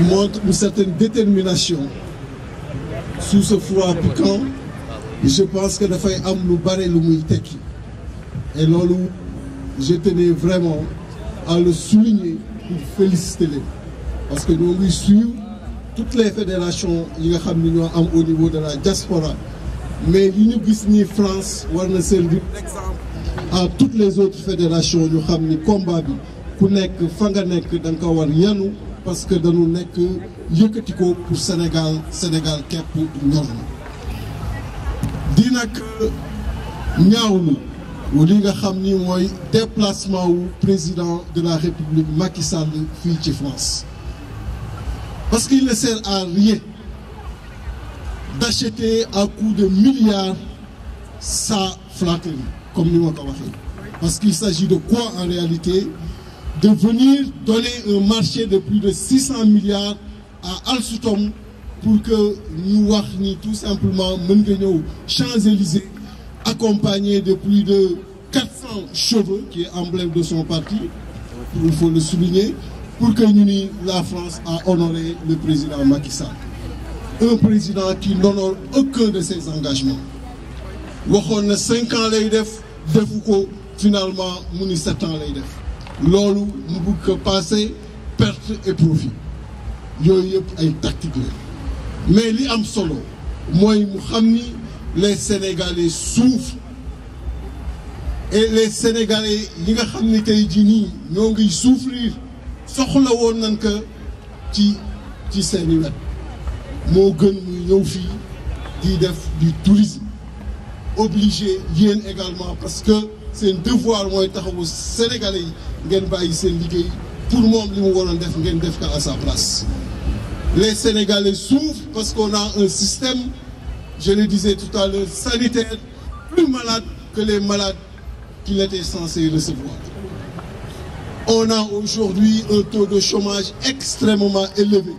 montre une certaine détermination sous ce froid piquant. Je pense que dafay am lu bare lu muy tekki et loolu je tenais vraiment à le souligner pour féliciter leen parce que ñoo ngi suivre toutes les fédérations yi nga xam ni ñoo am au niveau de la diaspora mais li ñu gis ni France war na servir d'exemple à toutes les autres fédérations ñu xam ni combat bi ku nekk fa nga nekk da nga ko war yanu parce que dañu nekk yëkkati ko pour Sénégal képp ñor na di nag ñaawlu li nga xam ni mooy déplacement wu président de la République Macky Sall fii ci France parce qu'il ne sert à rien d'acheter à coups de milliards sa flatterie comme ni ma ko waxee parce qu'il s'agit de quoi en réalité de venir donner un marché de plus de 600 milliards à Alstom pour que ñu wax ni tout simplement mën nga ñëw Champs-Élysées accompagné de plus de 400 chevaux qui est emblème de son parti, il faut le souligner, pour que ñu ni la France a honoré le président Macky Sall. Un président qui n'honore aucun de ses engagements. waxoon na 5 ans lay def defu ko finalement mu ni 7 ans lay def loolu mu bëgg ko passer perte et profit yooyu yëpp ay tactique la mais li am solo mooy mu xam ni les Sénégalais souffrent et les Sénégalais yi nga xam ni tey jii nii ñoo ngi souffrir soxla woon nañ ko ci seeni wet moo gën muy ñëw fii di def du tourisme obligé yéen également parce que seen devoir mooy taxawu Sénégalais yi ngeen bàyyi seen liggéey pour moom li mu waroon def ngeen def ko à sa place. Les Sénégalais souffrent parce qu'on a un système, je le disais tout à l'heure, sanitaire plus malade que les malades qu'il était censé recevoir. On a aujourd'hui un taux de chômage extrêmement élevé.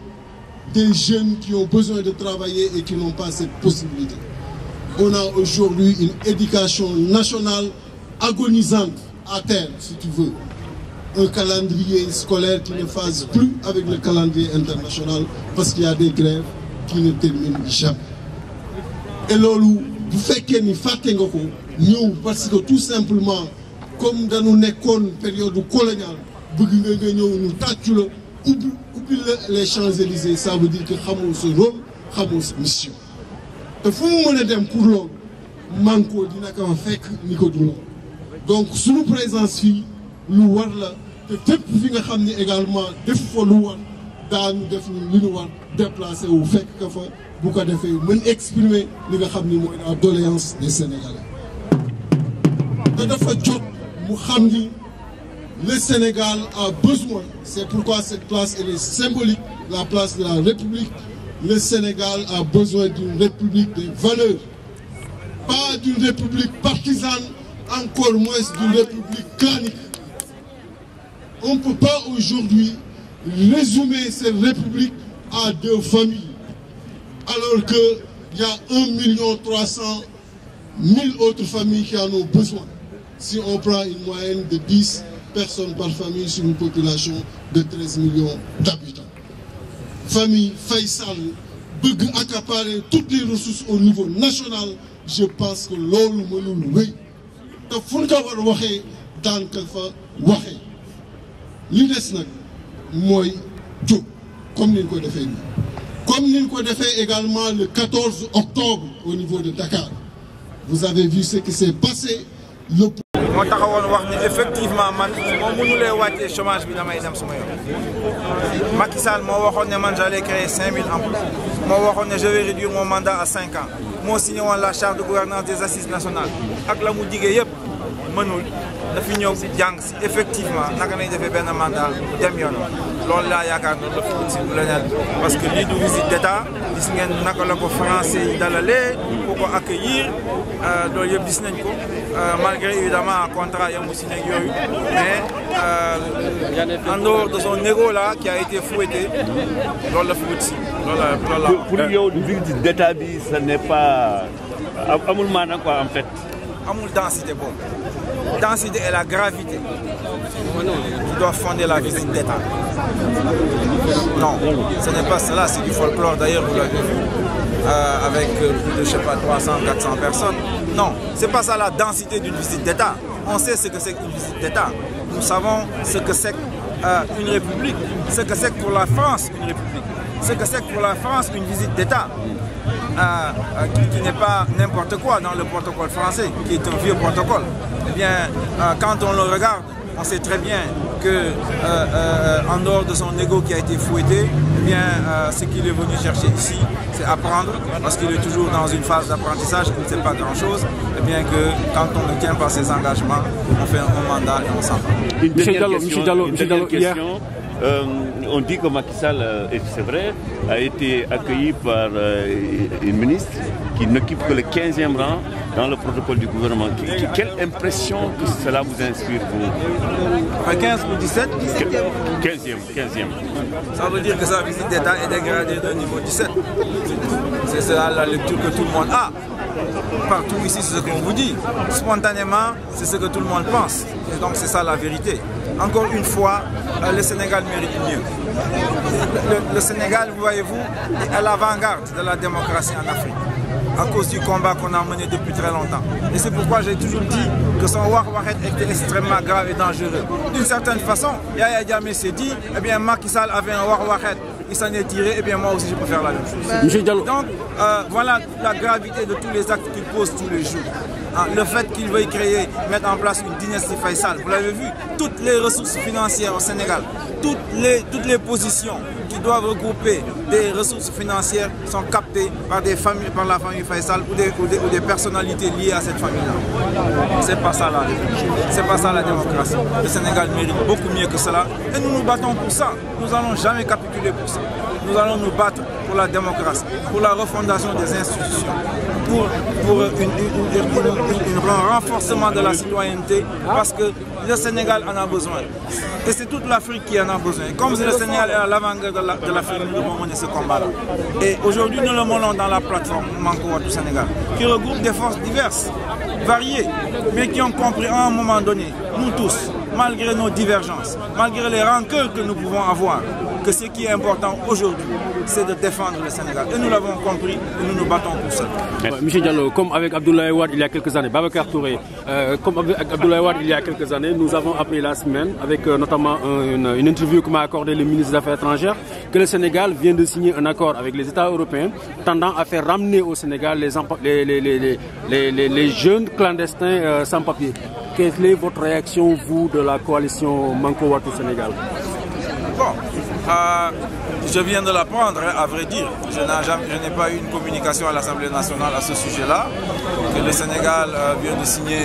Des jeunes qui ont besoin de travailler et qui n'ont pas cette possibilité. On a aujourd'hui une éducation nationale agonisante à terre, si tu veux. Un calendrier scolaire qui ne phase plus avec le calendrier international parce qu'il y a des grèves qui ne terminent jamais. Et loolu bu fekkee ni fàtte nga ko ñëw parce que tout simplement comme dañu nekkoon période coloniale bëgg nga ñëw ñu tàccu la ubbi la les Champs-Élysées ça veut dire que xamoo sa rôle xamoo sa mission te fu mu mën a dem pour loolu manko dina ko fekk ni ko du loolu donc suñu présence fii lu war la te fépp fi nga xam ni également def fa lu war daanu def ni li ñu war déplacé wu fekk ka fa bu ko defee mën exprimer li nga xam ni mooy la doléance des Sénégalais te dafa jot mu xam ni le Sénégal a besoin, c'est pourquoi cette place elle est symbolique, la place de la République. Le Sénégal a besoin d'une République des valeurs, pas d'une République partisane, encore moins d'une République clanique. On ne peut pas aujourd'hui résumer cette République à 2 familles, alors qu'il y a 1,3 million autres familles qui en ont besoin. Si on prend une moyenne de 10 personnes par famille sur une population de 13 millions d'habitants. Famille Faye Sall bëgg accaparer toutes les ressources au niveau national, je pense que loolu mënul wéy te fu ñu ko war a waxee daan ko fa waxee li des nag mooy jóg comme ni ñu ko defee nii comme ni ñu ko defee également le 14 octobre au niveau de Dakar. Vous avez vu ce qui s'est passé. moo taxawoon wax ni effectivement man moo mënulee wàccee chômage bi damay dem suma yoon Macky Sall moo waxoon ne man j'allais créer 5000 emplois moo waxoon ne je vais réduire mon mandat à 5 ans moo signé woon la charte de gouvernance des assises nationales ak la mu digee yëpp mënul dafi ñëw jàng si effectivement naka nañ defee benn mandat dem yoon loolu laa yaakaar noonu la fi si du leneen parce que lii du visite d'état gis ngeen naka la ko français yi dalalee pour ko accueillir loolu yëpp gis nañ ko malgré évidemment contrat yamu signé ak yooyu mais en dehors de son ego là qui a été fouetté loolu la fi wut si loolu la pour yow visite d'état bi ce n'est pas amul maanaam quoi en fait amul densité boobu densité et la gravité qui doivent fonder la visite d'État. Non, ce n'est pas cela, c'est du folklore. D'ailleurs, vous l'avez vu, avec plus de, je sais pas, 300, 400 personnes. Non, c'est pas ça la densité d'une visite d'État. On sait ce que c'est qu'une visite d'État. Nous savons ce que c'est une république, ce que c'est pour la France une république, ce que c'est pour la France une visite d'État. Qui n'est pas n'importe quoi dans le protocole français, qui est un vieux protocole. Eh bien, quand on le regarde, on sait très bien que, en dehors de son ego qui a été fouetté, eh bien, ce qu'il est venu chercher ici, c'est apprendre, parce qu'il est toujours dans une phase d'apprentissage, il ne sait pas grand-chose. Eh bien, que quand on ne tient pas ses engagements, on fait un mandat et on s'en va. Une dernière question. On dit que Macky Sall, et c'est vrai, a été accueilli par une ministre qui n'occupe que le 15e rang dans le protocole du gouvernement. Quelle impression que cela vous inspire, vous? 15 ou 17 15e. Ça veut dire que sa visite d'État est dégradée de niveau 17. C'est ça la lecture que tout le monde a. Partout ici, c'est ce qu'on vous dit. Spontanément, c'est ce que tout le monde pense. Et donc, c'est ça la vérité. Encore une fois, le Sénégal mérite mieux. Le Sénégal, voyez-vous, est à l'avant-garde de la démocratie en Afrique, à cause du combat qu'on a mené depuis très longtemps. Et c'est pourquoi j'ai toujours dit que son Wahet était extrêmement grave et dangereux. D'une certaine façon, Yaya Jammeh s'est dit, eh bien, Macky Sall avait un Wahet, il s'en est tiré, et bien moi aussi je peux faire la même chose. Donc, voilà la gravité de tous les actes qu'il pose tous les jours. Le fait qu'il veuille mettre en place une dynastie Faisal, vous l'avez vu, toutes les ressources financières au Sénégal, toutes les positions qui doivent regrouper des ressources financières sont captées par des familles, par la famille Faisal ou des personnalités liées à cette famille-là. C'est pas ça la République, c'est pas ça la démocratie. Le Sénégal mérite beaucoup mieux que cela et nous nous battons pour ça. Nous n'allons jamais capituler pour ça. Nous allons nous battre pour la démocratie, pour la refondation des institutions, pour un renforcement de la citoyenneté, parce que le Sénégal en a besoin. Et c'est toute l'Afrique qui en a besoin. Comme le Sénégal est à l'avant-garde de l'Afrique, nous devons mener ce combat-là. Et aujourd'hui, nous le menons dans la plateforme Manko Wattu Sénégal, qui regroupe des forces diverses, variées, mais qui ont compris à un moment donné, nous tous, malgré nos divergences, malgré les rancœurs que nous pouvons avoir, que ce qui est important aujourd'hui, c'est de défendre le Sénégal. Et nous l'avons compris et nous nous battons pour ça. Michel Diallo, comme avec Abdoulaye Wade il y a quelques années, Babacar Touré, comme avec Abdoulaye Wade il y a quelques années, nous avons appris la semaine, avec notamment une interview que m'a accordé le ministre des Affaires étrangères, que le Sénégal vient de signer un accord avec les États européens tendant à faire ramener au Sénégal les jeunes clandestins sans papier. Quelle est votre réaction, vous, de la coalition Manko Wattu Sénégal? Bon, je viens de l'apprendre, à vrai dire. Je n'ai pas eu une communication à l'Assemblée nationale à ce sujet-là. Que le Sénégal vient de signer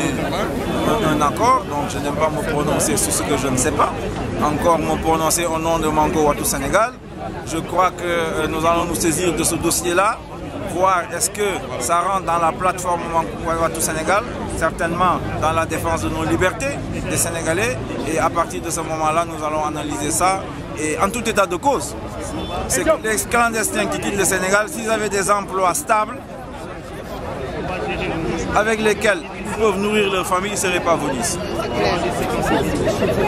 un accord, donc je n'aime pas me prononcer sur ce que je ne sais pas. Encore me prononcer au nom de Manko Wattu Sénégal. Je crois que nous allons nous saisir de ce dossier-là, voir est-ce que ça rentre dans la plateforme Manko Wattu Sénégal, certainement dans la défense de nos libertés des Sénégalais. Et à partir de ce moment-là, nous allons analyser ça. Et en tout état de cause, c'est que les clandestins qui quittent le Sénégal, s'ils avaient des emplois stables, avec lesquels ils peuvent nourrir leur famille, ils ne seraient pas venus.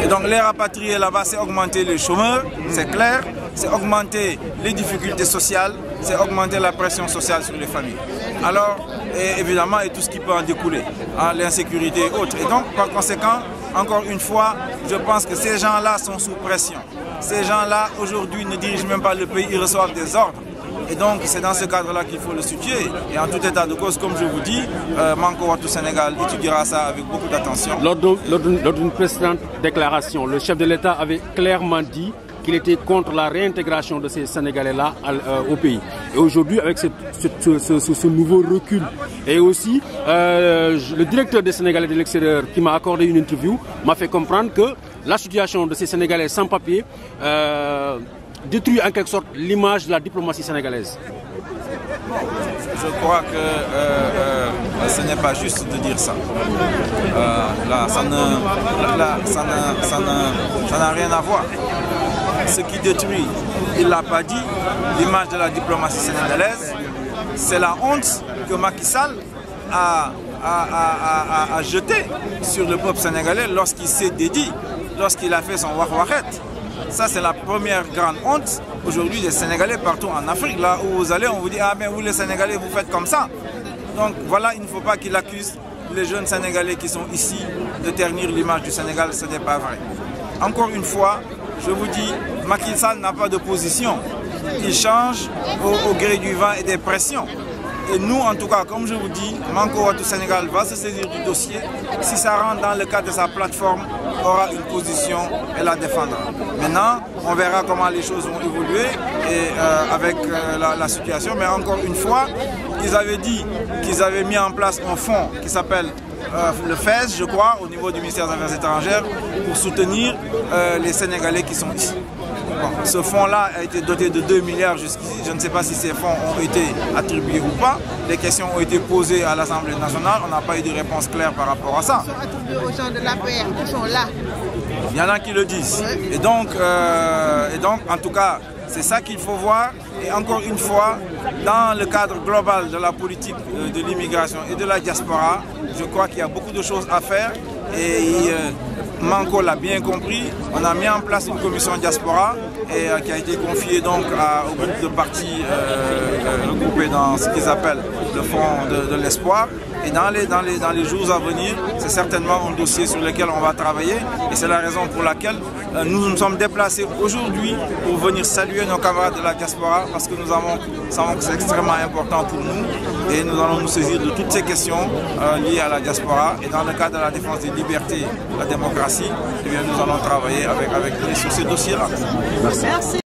Et donc les rapatrier là-bas, c'est augmenter les chômeurs, c'est clair, c'est augmenter les difficultés sociales, c'est augmenter la pression sociale sur les familles. Alors, et évidemment, et tout ce qui peut en découler, hein, l'insécurité et autres. Et donc, par conséquent, encore une fois, je pense que ces gens-là sont sous pression. Ces gens-là, aujourd'hui, ne dirigent même pas le pays, ils reçoivent des ordres. Et donc, c'est dans ce cadre-là qu'il faut le situer. Et en tout état de cause, comme je vous dis, Manko Wattu Sénégal étudiera ça avec beaucoup d'attention. Lors d'une précédente déclaration, le chef de l'État avait clairement dit qu'il était contre la réintégration de ces Sénégalais-là au pays. Et aujourd'hui, avec ce nouveau recul, et aussi le directeur des Sénégalais de l'extérieur qui m'a accordé une interview m'a fait comprendre que la situation de ces Sénégalais sans papier détruit en quelque sorte l'image de la diplomatie sénégalaise. Je crois que ce n'est pas juste de dire ça. Ça n'a rien à voir. Ce qui détruit, il ne l'a pas dit, l'image de la diplomatie sénégalaise, c'est la honte que Macky Sall a jetée sur le peuple sénégalais lorsqu'il s'est dédié lorsqu'il a fait son Wahwahet. Ça, c'est la première grande honte aujourd'hui des Sénégalais partout en Afrique. Là où vous allez, on vous dit, ah ben vous les Sénégalais, vous faites comme ça. Donc voilà, il ne faut pas qu'il accuse les jeunes Sénégalais qui sont ici de ternir l'image du Sénégal, ce n'est pas vrai. Encore une fois, je vous dis, Macky Sall n'a pas de position. Il change au gré du vent et des pressions. Et nous, en tout cas, comme je vous dis, Manko Watu Sénégal va se saisir du dossier. Si ça rentre dans le cadre de sa plateforme, aura une position et la défendra. Maintenant, on verra comment les choses vont évoluer et, avec la situation. Mais encore une fois, ils avaient dit qu'ils avaient mis en place un fonds qui s'appelle le FES, je crois, au niveau du ministère des Affaires étrangères, pour soutenir les Sénégalais qui sont ici. Bon, ce fonds-là a été doté de 2 milliards jusqu'ici. Je ne sais pas si ces fonds ont été attribués ou pas. Les questions ont été posées à l'Assemblée nationale. On n'a pas eu de réponse claire par rapport à ça. Ils sont attribués aux gens de l'APR qui sont là. Il y en a qui le disent. Et donc en tout cas, c'est ça qu'il faut voir. Et encore une fois, dans le cadre global de la politique de l'immigration et de la diaspora, je crois qu'il y a beaucoup de choses à faire. Et Manko l'a bien compris. On a mis en place une commission diaspora et qui a été confiée donc au groupe de partis regroupés dans ce qu'ils appellent le Front de l'Espoir. Et dans les jours à venir, c'est certainement un dossier sur lequel on va travailler. Et c'est la raison pour laquelle nous nous sommes déplacés aujourd'hui pour venir saluer nos camarades de la diaspora parce que nous savons que c'est extrêmement important pour nous. Et nous allons nous saisir de toutes ces questions liées à la diaspora. Et dans le cadre de la défense des libertés, de la démocratie, eh bien, nous allons travailler avec sur ces dossiers-là. Merci.